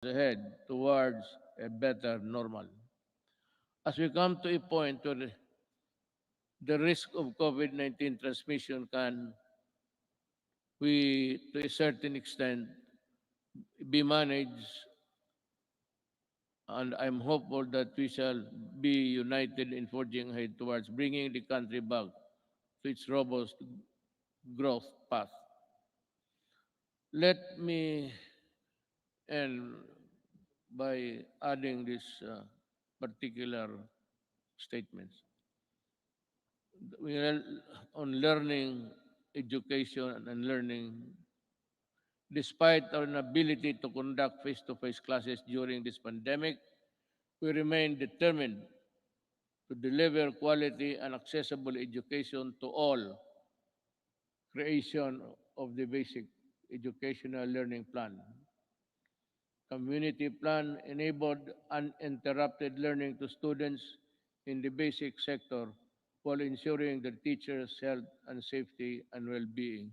ahead towards a better normal. As we come to a point where the risk of COVID-19 transmission can, to a certain extent, be managed, and I'm hopeful that we shall be united in forging ahead towards bringing the country back to its robust growth path. Let me end by adding this particular statements. We are on learning, education, and learning. Despite our inability to conduct face-to-face classes during this pandemic, we remain determined to deliver quality and accessible education to all. Creation of the basic educational learning plan. Community plan enabled uninterrupted learning to students in the basic sector while ensuring the teachers' health and safety and well-being.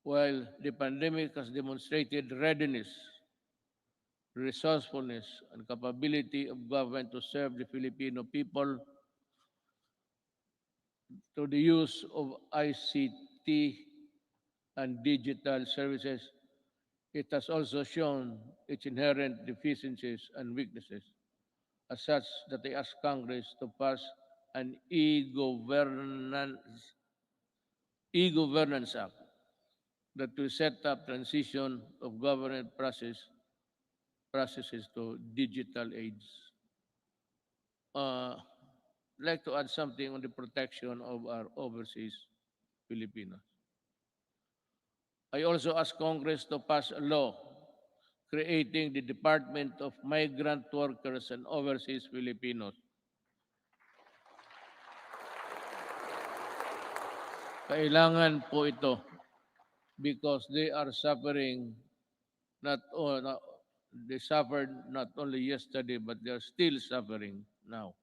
While the pandemic has demonstrated readiness, resourcefulness, and capability of government to serve the Filipino people through the use of ICT and digital services, it has also shown its inherent deficiencies and weaknesses, as such that they ask Congress to pass an e-governance act that will set up transition of government processes to digital age. I'd like to add something on the protection of our overseas Filipinos. I also ask Congress to pass a law creating the Department of Migrant Workers and Overseas Filipinos. Kailangan po ito because they are suffering not all, they suffered not only yesterday but they are still suffering now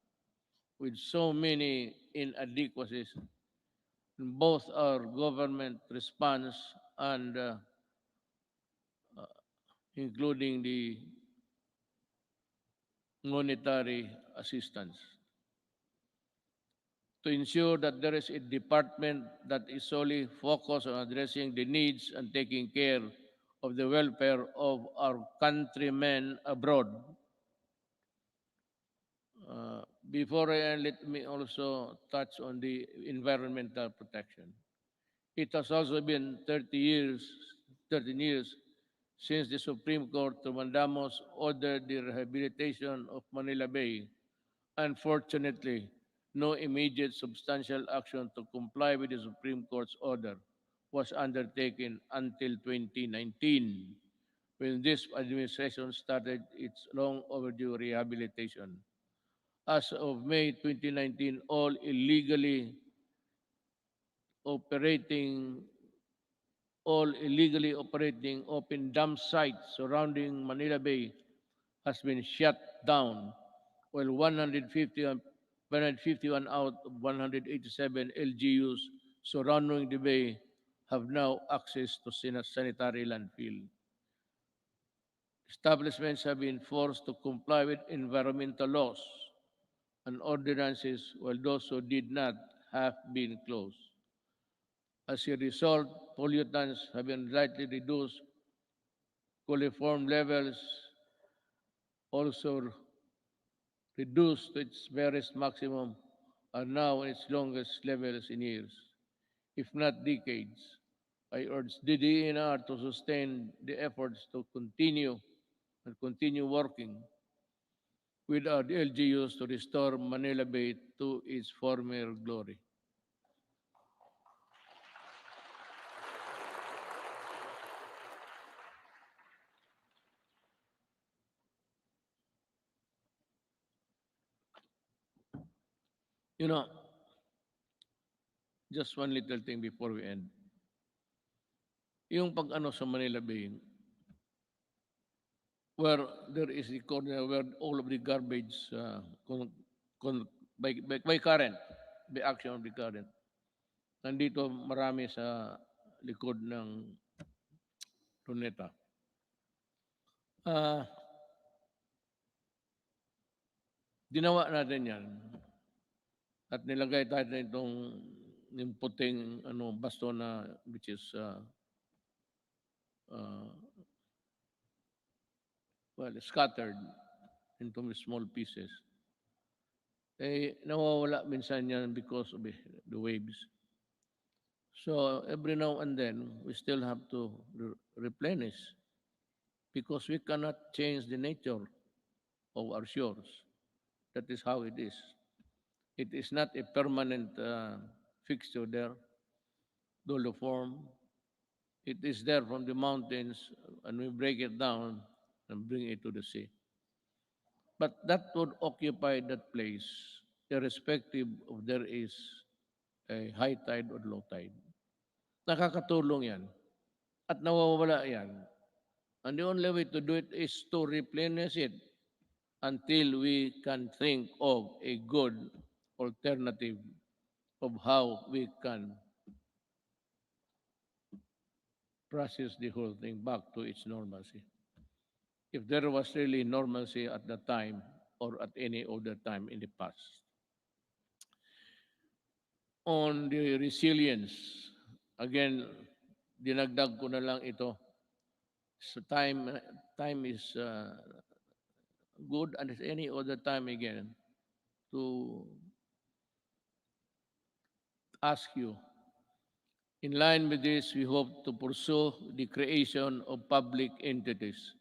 with so many inadequacies in both our government response and including the monetary assistance. To ensure that there is a department that is solely focused on addressing the needs and taking care of the welfare of our countrymen abroad. Before I end, let me also touch on the environmental protection. It has also been 13 years since the Supreme Court to Mandamos ordered the rehabilitation of Manila Bay. Unfortunately, no immediate substantial action to comply with the Supreme Court's order was undertaken until 2019, when this administration started its long overdue rehabilitation. As of May 2019, operating all illegally operating open dam sites surrounding Manila Bay has been shut down, while 151 out of 187 LGUs surrounding the bay have now access to sanitary landfill. Establishments have been forced to comply with environmental laws and ordinances, while those who did not have been closed. As a result, pollutants have been slightly reduced, coliform levels also reduced to its barest maximum, are now in its longest levels in years, if not decades. I urge DDNR to sustain the efforts to continue working with our LGUs to restore Manila Bay to its former glory. You know, just one little thing before we end. Yung pag-ano sa Manila Bay, where there is a corner where all of the garbage con, by current, by action of the current. Nandito marami sa likod ng Luneta. Ginawa natin yan at nilagay tayo itong yung puting ano, basto na which is uh, well, scattered into small pieces. Eh, nawawala minsan yan because of the waves. So every now and then, we still have to replenish because we cannot change the nature of our shores. That is how it is. It is not a permanent fixture there, doliform. It is there from the mountains, and we break it down and bring it to the sea. But that would occupy that place, irrespective of there is a high tide or low tide. Nakakatulong yan. At nawawala yan. And the only way to do it is to replenish it until we can think of a good alternative of how we can process the whole thing back to its normalcy. If there was really normalcy at the time or at any other time in the past. On the resilience, again, dinagdag ko na lang ito. So time is good and as any other time again to ask you. In line with this, we hope to pursue the creation of public entities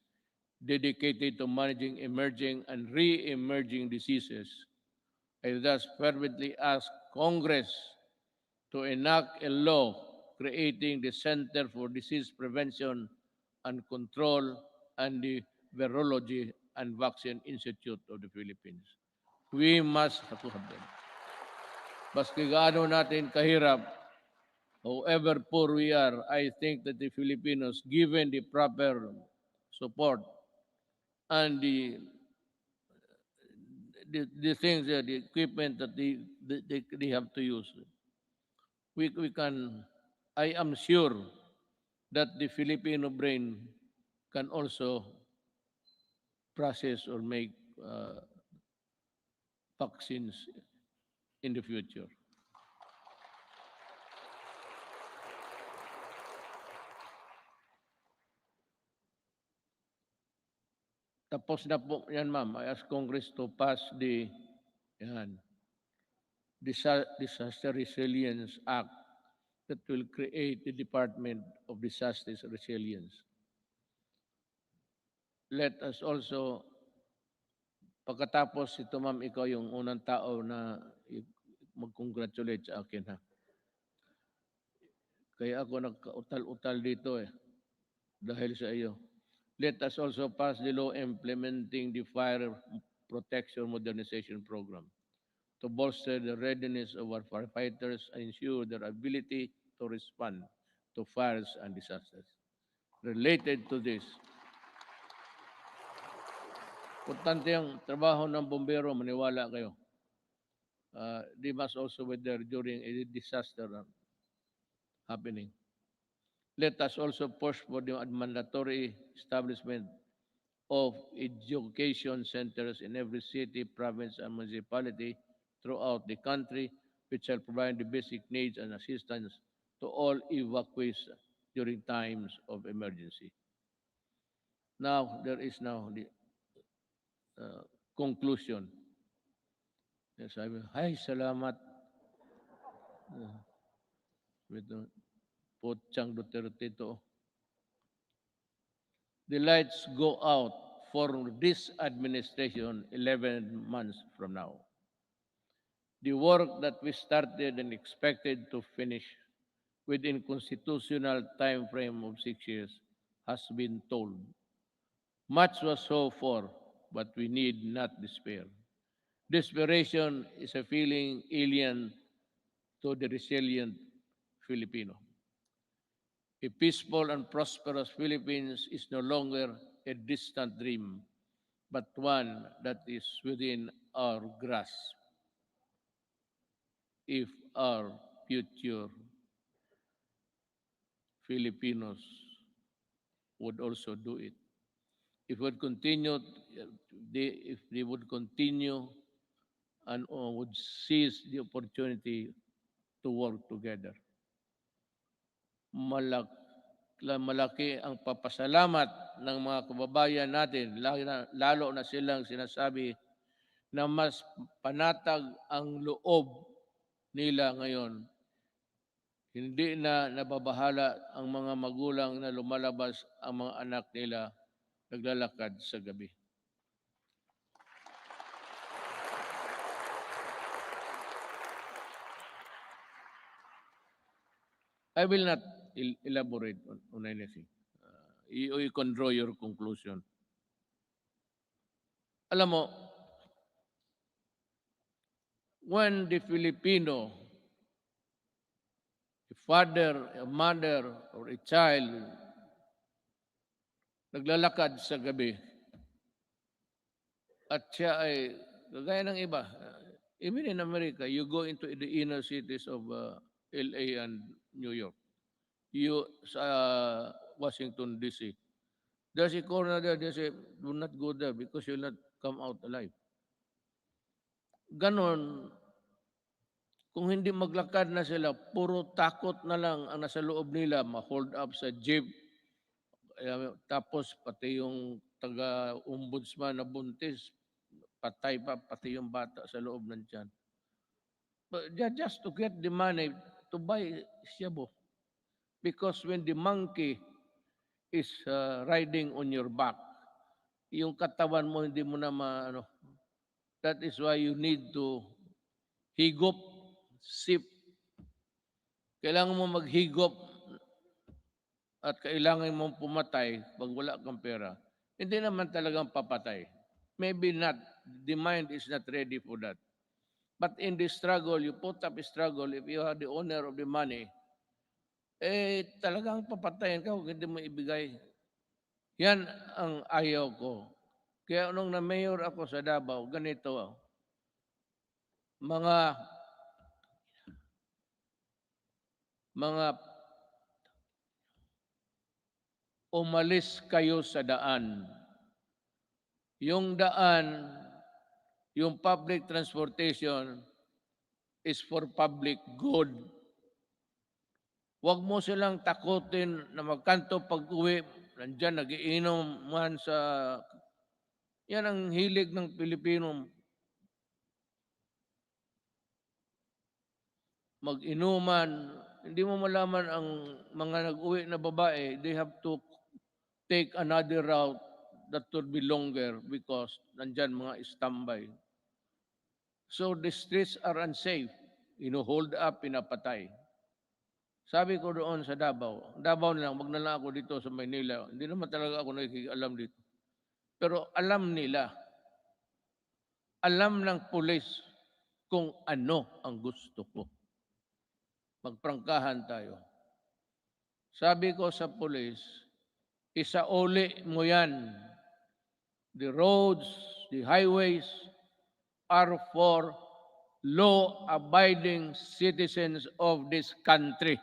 dedicated to managing emerging and re-emerging diseases. I thus fervently ask Congress to enact a law creating the Center for Disease Prevention and Control and the Virology and Vaccine Institute of the Philippines. We must have to have them. Baski gaano natin kahirap, however poor we are, I think that the Filipinos, given the proper support and the things, the equipment that they have to use, we can, I am sure that the Filipino brain can also process or make vaccines in the future. Tapos na po yan, ma'am. I ask Congress to pass the yan, Disaster Resilience Act that will create the Department of Disaster Resilience. Let us also, pagkatapos ito ma'am, ikaw yung unang tao na mag-congratulate sa akin ha. Kaya ako nagkautal-utal dito dahil sa iyo. Let us also pass the law implementing the Fire Protection Modernization Program to bolster the readiness of our firefighters and ensure their ability to respond to fires and disasters. Related to this, importante ang trabaho ng bombero, maniwala kayo. They must also be there during a disaster happening. Let us also push for the mandatory establishment of education centers in every city, province, and municipality throughout the country, which shall provide the basic needs and assistance to all evacuees during times of emergency. Now, there is now the uh, conclusion. Yes, I will. Ay, salamat. Uh, with Pochang Duterte to. The lights go out for this administration 11 months from now. The work that we started and expected to finish within constitutional time frame of 6 years has been told. Much was so for, but we need not despair. Desperation is a feeling alien to the resilient Filipino. A peaceful and prosperous Philippines is no longer a distant dream, but one that is within our grasp if our future Filipinos would also do it. If would continue, if they would continue and would seize the opportunity to work together. Malak, malaki ang papasalamat ng mga kababayan natin, lalo na silang sinasabi na mas panatag ang loob nila ngayon. Hindi na nababahala ang mga magulang na lumalabas ang mga anak nila naglalakad sa gabi. I will not elaborate on anything. You can draw your conclusion. Alam mo, when the Filipino, a father, a mother, or a child naglalakad sa gabi at siya ay kagaya ng iba, even in America, you go into the inner cities of LA and New York, you sa Washington DC. There's a corner there, they say, do not go there because you'll not come out alive. Ganon, kung hindi maglakad na sila, puro takot na lang ang nasa loob nila, ma-hold up sa jeep, tapos pati yung taga-ombudsman na buntis, patay pa, pati yung bata sa loob ng tiyan. But just to get the money to buy shabu. Because when the monkey is riding on your back, yung katawan mo hindi mo na maano. That is why you need to higop, sip. Kailangan mo maghigop at kailangan mong pumatay pag wala kang pera. Hindi naman talagang papatay. Maybe not. The mind is not ready for that. But in the struggle, you put up a struggle, if you are the owner of the money, talagang papatayin ka kung hindi mo ibigay. Yan ang ayaw ko. Kaya nung na-mayor ako sa Davao, ganito, mga umalis kayo sa daan. Yung daan, yung public transportation is for public good. Huwag mo silang takutin na magkanto pag-uwi. Nandyan, nagiinom man sa... Yan ang hilig ng Pilipino. Mag-inuman. Hindi mo malaman ang mga nag-uwi na babae, they have to take another route that would be longer because nandyan mga standby. So the streets are unsafe. Hold up, pinapatay. Sabi ko doon sa Davao na lang, wag na lang ako dito sa Maynila. Hindi naman talaga ako nakikialam dito. Pero alam nila, alam ng pulis kung ano ang gusto ko. Magprangkahan tayo. Sabi ko sa pulis, isauli mo yan. The roads, the highways are for law-abiding citizens of this country.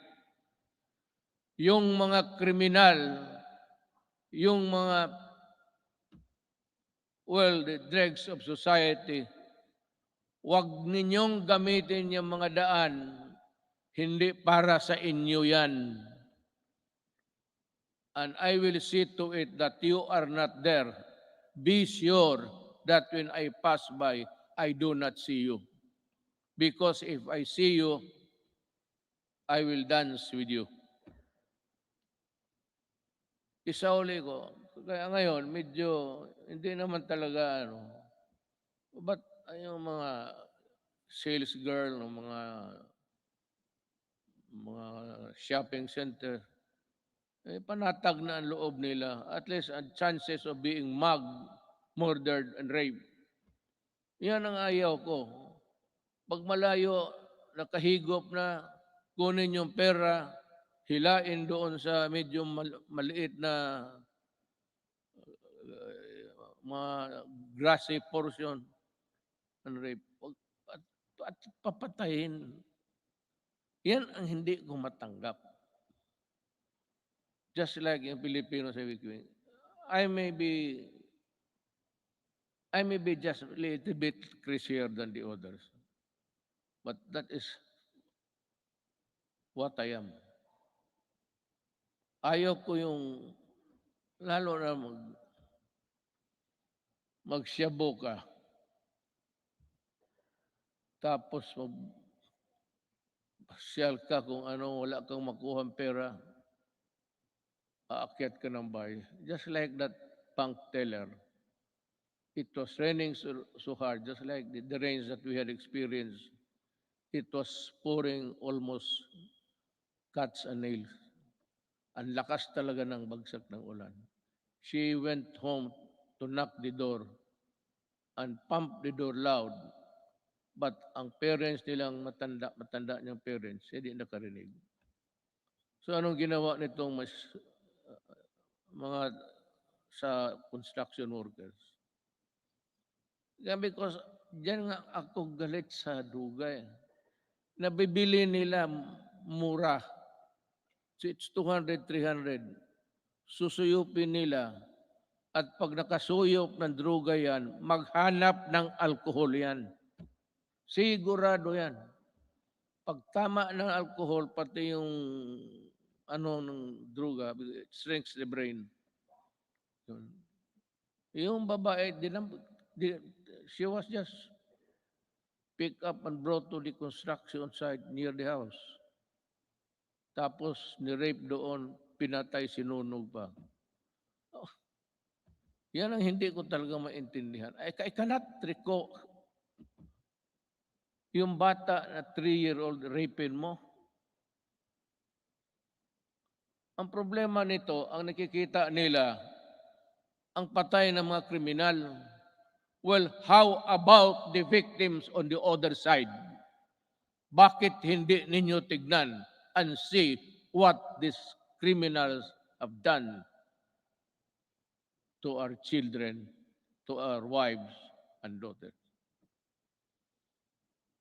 Yung mga kriminal, yung mga, the dregs of society, huwag ninyong gamitin yung mga daan, hindi para sa inyo yan. And I will see to it that you are not there. Be sure that when I pass by, I do not see you. Because if I see you, I will dance with you. Isauli ko. Kaya ngayon, medyo hindi naman talaga But yung mga sales girl, mga shopping center, panatag na ang loob nila. At least ang chances of being mugged, murdered, and raped. Yan ang ayaw ko. Pag malayo, nakahigop na, kunin yung pera, hilain doon sa medyo maliit na mga grassy portion and rape. At papatayin. Yan ang hindi ko matanggap. Just like yung Pilipino sa Wiki, I may be just a little bit crazier than the others, but that is what I am. Ayaw ko yung, lalo na magsyabo ka, tapos magpasyal ka kung ano, wala kang makuhang pera, aakyat ka ng bahay. Just like that bank teller. It was raining so hard, just like the rains that we had experienced. It was pouring almost cuts and nails. Ang lakas talaga ng bagsak ng ulan. She went home to knock the door and pump the door loud. But ang parents nilang matanda niyang parents, hindi nakarinig. So anong ginawa nitong mga sa construction workers? Yeah, because diyan nga ako galit sa dugay. Nabibili nila mura. So it's 200, 300. Susuyupin nila. At pag nakasuyop ng droga yan, maghanap ng alkohol yan. Sigurado yan. Pag tama ng alcohol, pati yung ano ng droga, it shrinks the brain. Yun. Yung babae, she was just picked up and brought to the construction site near the house. Tapos ni-rape doon, pinatay, sinunog pa. Oh, yan ang hindi ko talaga maintindihan. I cannot recall yung bata na 3-year-old rapin mo. Ang problema nito, ang nakikita nila, ang patay ng mga kriminal. Well, how about the victims on the other side? Bakit hindi ninyo tignan and see what these criminals have done to our children, to our wives and daughters?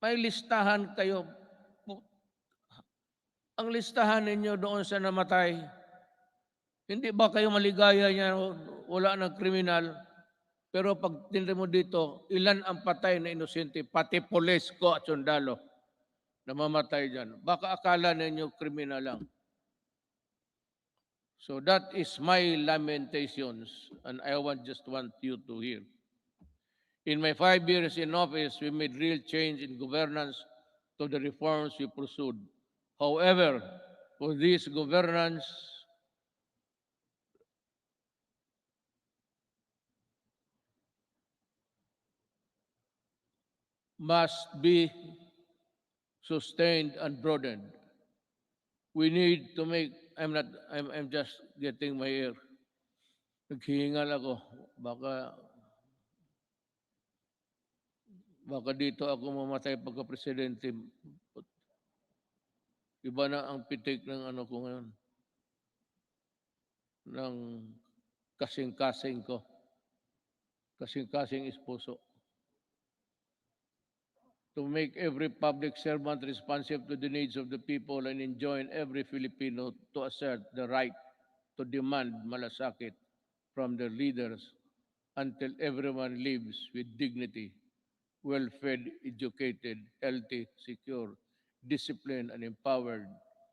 May listahan kayo. Ang listahan ninyo doon sa namatay, hindi ba kayo maligaya niya, wala ng kriminal? Pero pag tinry mo dito, ilan ang patay na inosente, pati pulis ko at sundalo na mamatay dyan. Baka akala ninyo kriminal lang. So that is my lamentations and I just want you to hear. In my 5 years in office, we made real change in governance to the reforms we pursued. However, for this governance must be sustained and broadened. We need to make, I'm just getting my ear. Naghihingal ako. Baka dito ako mamatay pagka-presidente. Iba na ang pitik ng ano ko ngayon. Ng kasing-kasing ko. Kasing-kasing esposo. To make every public servant responsive to the needs of the people and enjoin every Filipino to assert the right to demand malasakit from their leaders until everyone lives with dignity, well-fed, educated, healthy, secure, disciplined, and empowered